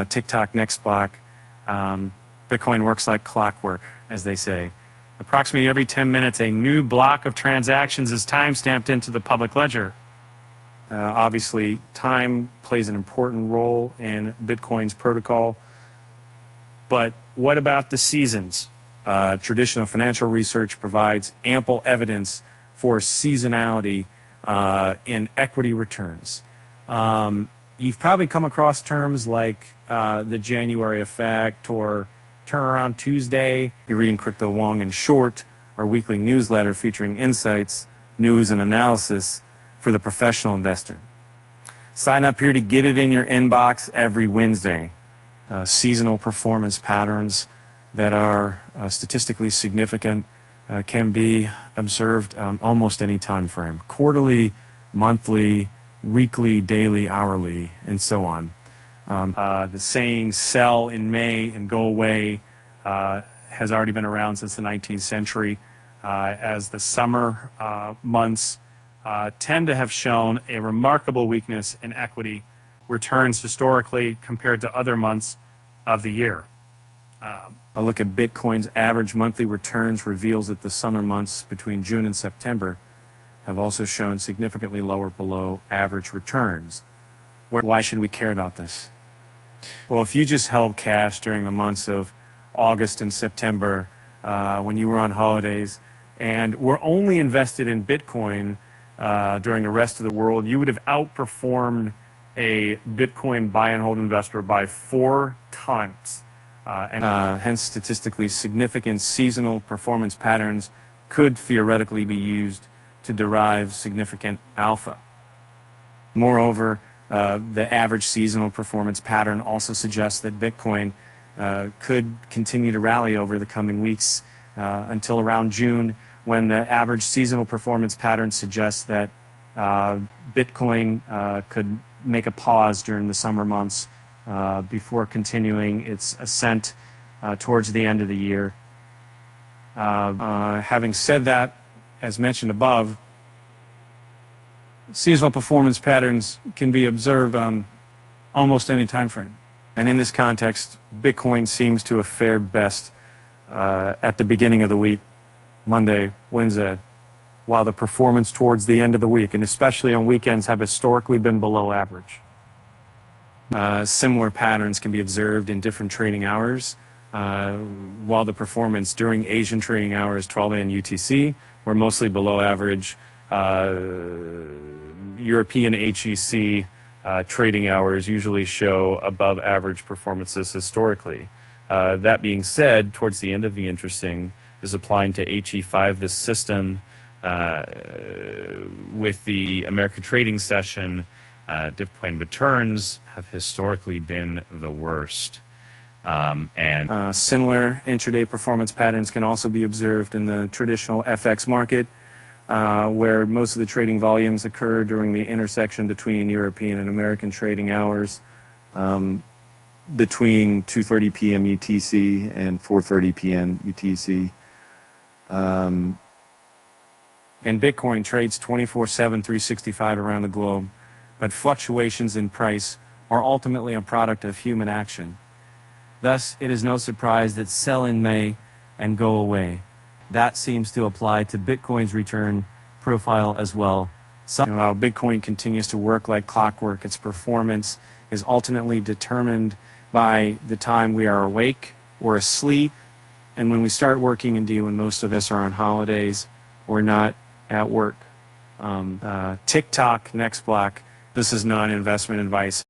TikTok next block. Bitcoin works like clockwork, as they say. Approximately every 10 minutes, a new block of transactions is time-stamped into the public ledger. Obviously, time plays an important role in Bitcoin's protocol. But what about the seasons? Traditional financial research provides ample evidence for seasonality in equity returns. You've probably come across terms like the January effect or Turnaround Tuesday. You're reading Crypto Long and Short, our weekly newsletter featuring insights, news, and analysis for the professional investor. Sign up here to get it in your inbox every Wednesday. Seasonal performance patterns that are statistically significant can be observed almost any time frame. Quarterly, monthly, weekly, daily, hourly, and so on. The saying "sell in May and go away" has already been around since the 19th century, as the summer months tend to have shown a remarkable weakness in equity returns historically compared to other months of the year. A look at Bitcoin's average monthly returns reveals that the summer months between June and September have also shown significantly lower below average returns. Why should we care about this? Well, if you just held cash during the months of August and September when you were on holidays and were only invested in Bitcoin during the rest of the world, you would have outperformed a Bitcoin buy and hold investor by 4 times. Hence, statistically significant seasonal performance patterns could theoretically be used to derive significant alpha. Moreover, the average seasonal performance pattern also suggests that Bitcoin could continue to rally over the coming weeks until around June, when the average seasonal performance pattern suggests that Bitcoin could make a pause during the summer months before continuing its ascent towards the end of the year. Having said that, as mentioned above, seasonal performance patterns can be observed on almost any time frame. And in this context, Bitcoin seems to have fared best at the beginning of the week, Monday, Wednesday, while the performance towards the end of the week, and especially on weekends, have historically been below average. Similar patterns can be observed in different trading hours, while the performance during Asian trading hours, 12 a.m. UTC, were mostly below average. European HEC trading hours usually show above average performances historically. That being said, towards the end of the interesting is applying to HE5, this system with the American trading session, Bitcoin returns have historically been the worst. Similar intraday performance patterns can also be observed in the traditional FX market, where most of the trading volumes occur during the intersection between European and American trading hours, between 2:30 p.m. UTC and 4:30 p.m. UTC. And Bitcoin trades 24/7, 365 around the globe, but fluctuations in price are ultimately a product of human action. Thus, it is no surprise that sell in May and go away. That seems to apply to Bitcoin's return profile as well. While Bitcoin continues to work like clockwork, its performance is ultimately determined by the time we are awake or asleep, and when we start working, indeed when most of us are on holidays or not at work. TikTok next block. This is non-investment advice.